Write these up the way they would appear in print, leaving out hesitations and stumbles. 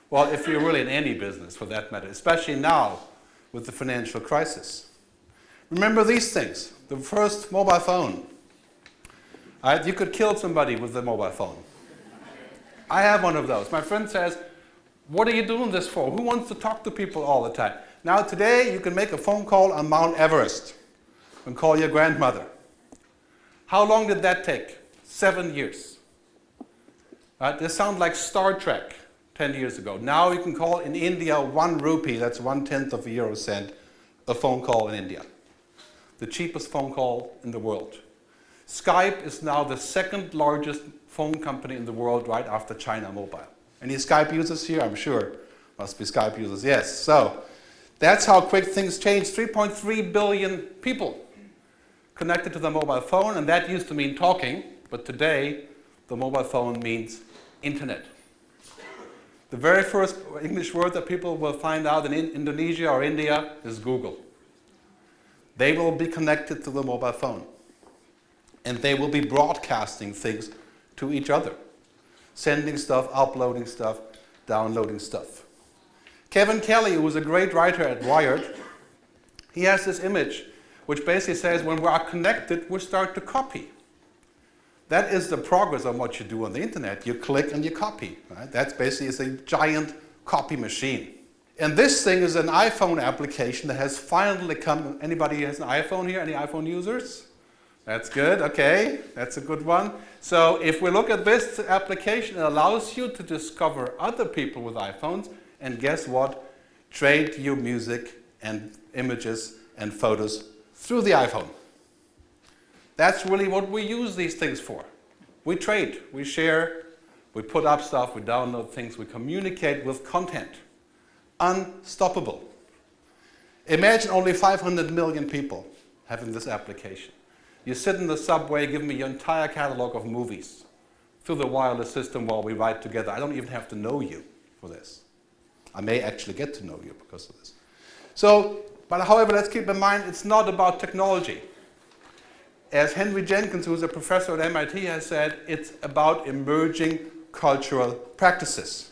Well, if you're really in any business for that matter, especially now with the financial crisis. Remember these things. The first mobile phone. Right? You could kill somebody with a mobile phone. I have one of those. My friend says, what are you doing this for? Who wants to talk to people all the time? Now today you can make a phone call on Mount Everest and call your grandmother. How long did that take? 7 years. Right? This sounds like Star Trek 10 years ago. Now you can call in India 1 rupee, that's 1/10 of a euro cent, a phone call in India. The cheapest phone call in the world. Skype is now the second largest phone company in the world right after China Mobile. Any Skype users here? I'm sure. Must be Skype users, yes. So that's how quick things change. 3.3 billion people connected to the mobile phone, and that used to mean talking, but today the mobile phone means internet. The very first English word that people will find out in Indonesia or India is Google. They will be connected to the mobile phone, and they will be broadcasting things to each other. Sending stuff, uploading stuff, downloading stuff. Kevin Kelly, who was a great writer at Wired, he has this image which basically says when we are connected, we start to copy. That is the progress of what you do on the internet. You click and you copy. Right? That's basically a giant copy machine. And this thing is an iPhone application that has finally come. Anybody has an iPhone here? Any iPhone users? That's good, okay, that's a good one. So if we look at this application, it allows you to discover other people with iPhones, and guess what? Trade your music and images and photos through the iPhone. That's really what we use these things for. We trade, we share, we put up stuff, we download things, we communicate with content. Unstoppable. Imagine only 500 million people having this application. You sit in the subway, give me your entire catalog of movies through the wireless system while we ride together. I don't even have to know you for this. I may actually get to know you because of this. So, but however, let's keep in mind, it's not about technology. As Henry Jenkins, who's a professor at MIT, has said, it's about emerging cultural practices.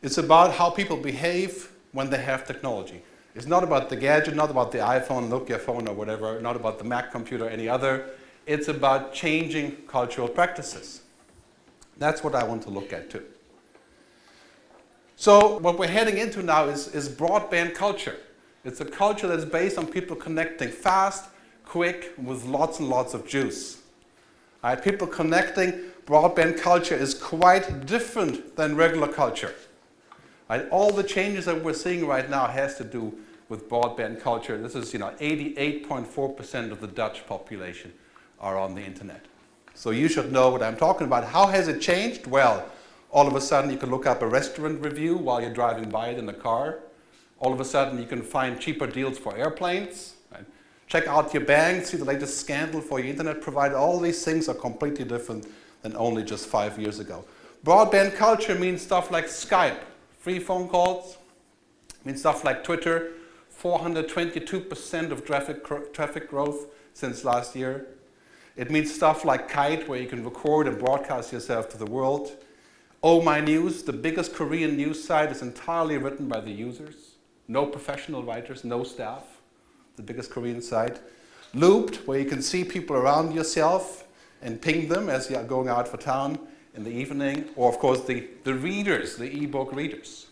It's about how people behave when they have technology. It's not about the gadget, not about the iPhone, Nokia phone or whatever, not about the Mac computer or any other. It's about changing cultural practices. That's what I want to look at too. So what we're heading into now is broadband culture. It's a culture that's based on people connecting fast, quick, with lots and lots of juice. All right, people connecting, broadband culture is quite different than regular culture. Right? All the changes that we're seeing right now has to do with broadband culture. This is, 88.4% of the Dutch population are on the internet. So you should know what I'm talking about. How has it changed? Well, all of a sudden you can look up a restaurant review while you're driving by it in the car. All of a sudden you can find cheaper deals for airplanes. Right? Check out your bank, see the latest scandal for your internet provider. All these things are completely different than only just 5 years ago. Broadband culture means stuff like Skype. Free phone calls, means stuff like Twitter, 422% of traffic growth since last year. It means stuff like Kite, where you can record and broadcast yourself to the world. Oh My News, the biggest Korean news site, is entirely written by the users. No professional writers, no staff. The biggest Korean site. Looped, where you can see people around yourself and ping them as you're going out for town in the evening, or of course the readers, the e-book readers.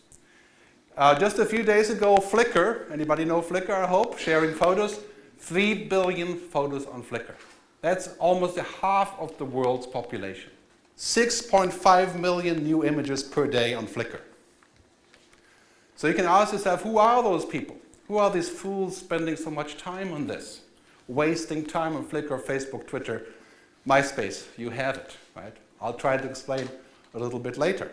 Just a few days ago, Flickr, anybody know Flickr, I hope, sharing photos, 3 billion photos on Flickr. That's almost a half of the world's population. 6.5 million new images per day on Flickr. So you can ask yourself, who are those people? Who are these fools spending so much time on this? Wasting time on Flickr, Facebook, Twitter, MySpace, you have it, right? I'll try to explain a little bit later.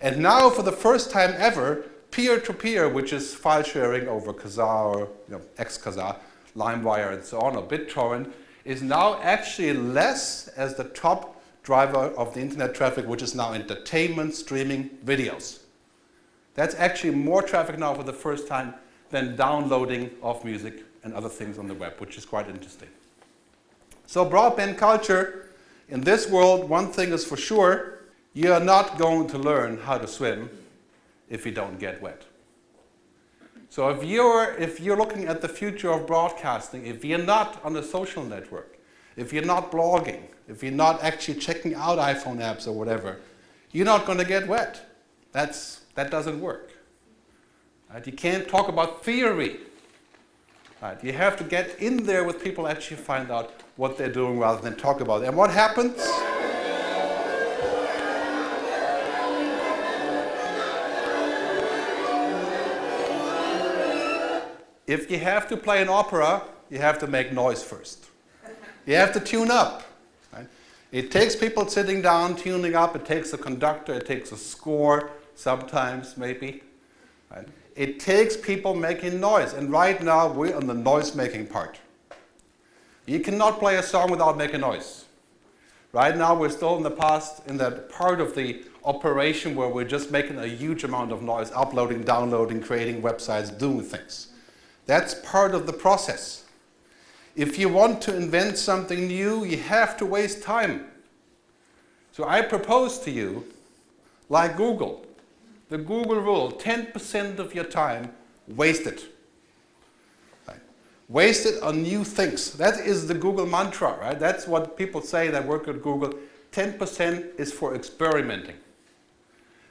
And now, for the first time ever, peer-to-peer, which is file sharing over Kazaa or ex-Kazaa, LimeWire and so on, or BitTorrent, is now actually less as the top driver of the internet traffic, which is now entertainment, streaming, videos. That's actually more traffic now for the first time than downloading of music and other things on the web, which is quite interesting. So broadband culture. In this world, one thing is for sure, you are not going to learn how to swim if you don't get wet. So if you're looking at the future of broadcasting, if you're not on a social network, if you're not blogging, if you're not actually checking out iPhone apps or whatever, you're not going to get wet. That doesn't work. Right? You can't talk about theory. Right? You have to get in there with people, actually find out what they're doing rather than talk about it. And what happens? If you have to play an opera, you have to make noise first. You have to tune up. Right? It takes people sitting down, tuning up. It takes a conductor. It takes a score, sometimes, maybe. Right? It takes people making noise. And right now, we're on the noise-making part. You cannot play a song without making noise. Right now, we're still in the past, in that part of the operation where we're just making a huge amount of noise, uploading, downloading, creating websites, doing things. That's part of the process. If you want to invent something new, you have to waste time. So I propose to you, like Google, the Google rule, 10% of your time, waste it. Right? Waste it on new things. That is the Google mantra, right? That's what people say that work at Google. 10% is for experimenting.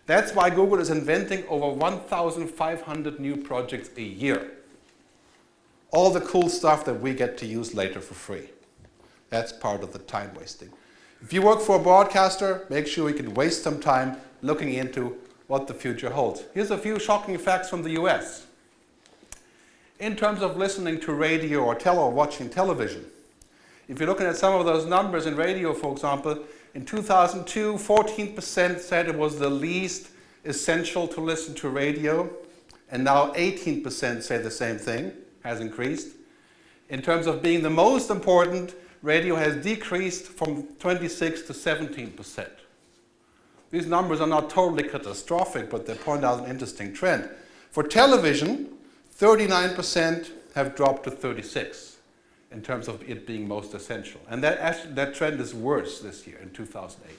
That's why Google is inventing over 1,500 new projects a year. All the cool stuff that we get to use later for free. That's part of the time wasting. If you work for a broadcaster, make sure you can waste some time looking into what the future holds. Here's a few shocking facts from the US. In terms of listening to radio or watching television, if you're looking at some of those numbers in radio, for example, in 2002, 14% said it was the least essential to listen to radio, and now 18% say the same thing. Has increased. In terms of being the most important, radio has decreased from 26 to 17%. These numbers are not totally catastrophic, but they point out an interesting trend. For television, 39% have dropped to 36% in terms of it being most essential. And that trend is worse this year, in 2008.